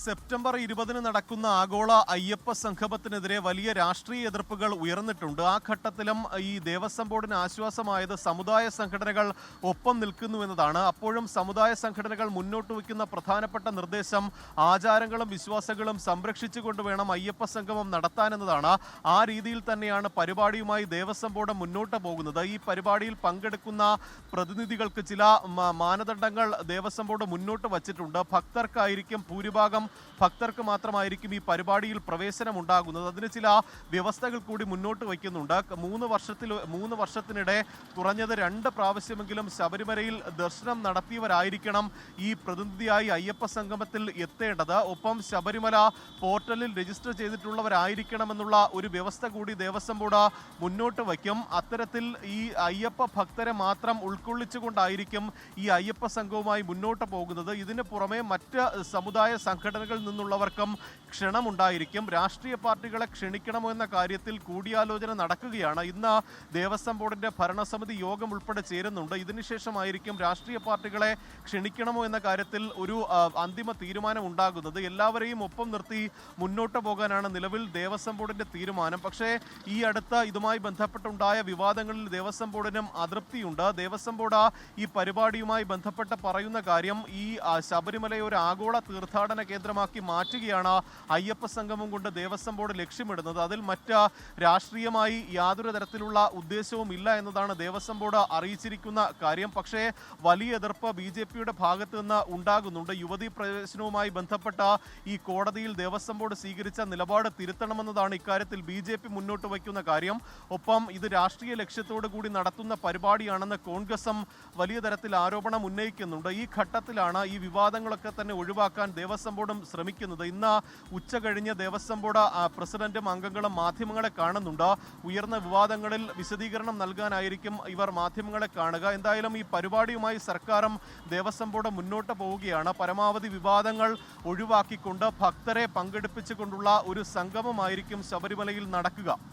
September 20 നടക്കുന്ന ആഗോള അയ്യപ്പ സംഗമത്തിനെതിരെ വലിയ രാഷ്ട്രീയ എതിർപ്പുകൾ ഉയർന്നിട്ടുണ്ട്. ആ ഘട്ടത്തിലും ഈ ദേവസ്വം ബോർഡിന് ആശ്വാസമായത് സമുദായ സംഘടനകൾ ഒപ്പം നിൽക്കുന്നു എന്നതാണ്. അപ്പോഴും സമുദായ സംഘടനകൾ മുന്നോട്ട് വയ്ക്കുന്ന പ്രധാനപ്പെട്ട നിർദ്ദേശം ആചാരങ്ങളും വിശ്വാസങ്ങളും സംരക്ഷിച്ചുകൊണ്ട് വേണം അയ്യപ്പ സംഗമം നടത്താനെന്നതാണ്. ആ രീതിയിൽ തന്നെയാണ് പരിപാടിയുമായി ദേവസ്വം ബോർഡ് മുന്നോട്ട് പോകുന്നത്. ഈ പരിപാടിയിൽ പങ്കെടുക്കുന്ന പ്രതിനിധികൾക്ക് ചില മാനദണ്ഡങ്ങൾ ദേവസ്വം ബോർഡ് മുന്നോട്ട് വച്ചിട്ടുണ്ട്. ഭക്തർക്ക് മാത്രമായിരിക്കും ഈ പരിപാടിയിൽ പ്രവേശനം ഉണ്ടാകുന്നത്. അതിന് ചില വ്യവസ്ഥകൾ കൂടി മുന്നോട്ട് വയ്ക്കുന്നുണ്ട്. 3 വർഷത്തിനിടെ കുറഞ്ഞത് 2 പ്രാവശ്യമെങ്കിലും ശബരിമലയിൽ ദർശനം നടത്തിയവരായിരിക്കണം ഈ പ്രതിനിധിയായി അയ്യപ്പ സംഗമത്തിൽ എത്തേണ്ടത്. ഒപ്പം ശബരിമല പോർട്ടലിൽ രജിസ്റ്റർ ചെയ്തിട്ടുള്ളവരായിരിക്കണമെന്നുള്ള ഒരു വ്യവസ്ഥ കൂടി ദേവസ്വം ബോർഡ് മുന്നോട്ട് വയ്ക്കും. അത്തരത്തിൽ ഈ അയ്യപ്പ ഭക്തരെ മാത്രം ഉൾക്കൊള്ളിച്ചുകൊണ്ടായിരിക്കും ഈ അയ്യപ്പ സംഘവുമായി മുന്നോട്ട് പോകുന്നത്. ഇതിന് പുറമെ മറ്റ് സമുദായ സംഘടനകളിൽ നിന്നുള്ളവർക്കും ക്ഷണമുണ്ടായിരിക്കും. രാഷ്ട്രീയ പാർട്ടികളെ ക്ഷണിക്കണമോ എന്ന കാര്യത്തിൽ കൂടിയാലോചന നടക്കുകയാണ്. ഇന്ന് ദേവസ്വം ബോർഡിന്റെ ഭരണസമിതി യോഗം ഉൾപ്പെടെ ചേരുന്നുണ്ട്. ഇതിനുശേഷമായിരിക്കും രാഷ്ട്രീയ പാർട്ടികളെ ക്ഷണിക്കണമോ എന്ന കാര്യത്തിൽ ഒരു അന്തിമ തീരുമാനം ഉണ്ടാകുന്നത്. എല്ലാവരെയും ഒപ്പം നിർത്തി മുന്നോട്ട് പോകാനാണ് നിലവിൽ ദേവസ്വം ബോർഡിന്റെ തീരുമാനം. പക്ഷേ ഈ അടുത്ത് ഇതുമായി ബന്ധപ്പെട്ടുണ്ടായ വിവാദങ്ങളിൽ ദേവസ്വം ബോർഡിനും അതൃപ്തിയുണ്ട്. ദേവസ്വം ബോർഡ് ഈ പരിപാടിയുമായി ബന്ധപ്പെട്ട് പറയുന്ന കാര്യം ഈ ശബരിമലയെ ഒരു ആഗോള തീർത്ഥാടന കേന്ദ്രമാക്കി മാറ്റുകയാണ് അയ്യപ്പ സംഗമം കൊണ്ട് ദേവസ്വം ബോർഡ് ലക്ഷ്യമിടുന്നത്. അതിൽ മറ്റ് രാഷ്ട്രീയമായി യാതൊരു തരത്തിലുള്ള ഉദ്ദേശവും ഇല്ല എന്നതാണ് ദേവസ്വം ബോർഡ് അറിയിച്ചിരിക്കുന്ന കാര്യം. പക്ഷേ വലിയ എതിർപ്പ് BJPയുടെ ഭാഗത്ത് നിന്ന് ഉണ്ടാകുന്നുണ്ട്. യുവതീ പ്രവേശനവുമായി ബന്ധപ്പെട്ട ഈ കോടതിയിൽ ദേവസ്വം ബോർഡ് സ്വീകരിച്ച നിലപാട് തിരുത്തണമെന്നതാണ് ഇക്കാര്യത്തിൽ BJP മുന്നോട്ട് വയ്ക്കുന്ന കാര്യം. ഒപ്പം ഇത് രാഷ്ട്രീയ ലക്ഷ്യത്തോടു കൂടി നടത്തുന്ന പരിപാടിയാണെന്ന് കോൺഗ്രസും വലിയ തരത്തിൽ ആരോപണം ഉന്നയിക്കുന്നുണ്ട്. ഈ ഘട്ടത്തിലാണ് ഈ വിവാദങ്ങളൊക്കെ തന്നെ ഒഴിവാക്കാൻ ദേവസ്വം ബോർഡും ശ്രമിക്കുന്നത്. ഇന്ന് ഉച്ച കഴിഞ്ഞ് ദേവസ്വം ബോർഡ് പ്രസിഡന്റും അംഗങ്ങളും മാധ്യമങ്ങളെ കാണുന്നുണ്ട്. ഉയർന്ന വിവാദങ്ങളിൽ വിശദീകരണം നൽകാനായിരിക്കും ഇവർ മാധ്യമങ്ങളെ കാണുക. എന്തായാലും ഈ പരിപാടിയുമായി സർക്കാരും ദേവസ്വം ബോർഡ് മുന്നോട്ട് പോവുകയാണ്. പരമാവധി വിവാദങ്ങൾ ഒഴിവാക്കിക്കൊണ്ട് ഭക്തരെ പങ്കെടുപ്പിച്ചുകൊണ്ടുള്ള ഒരു സംഗമമായിരിക്കും ശബരിമലയിൽ നടക്കുക.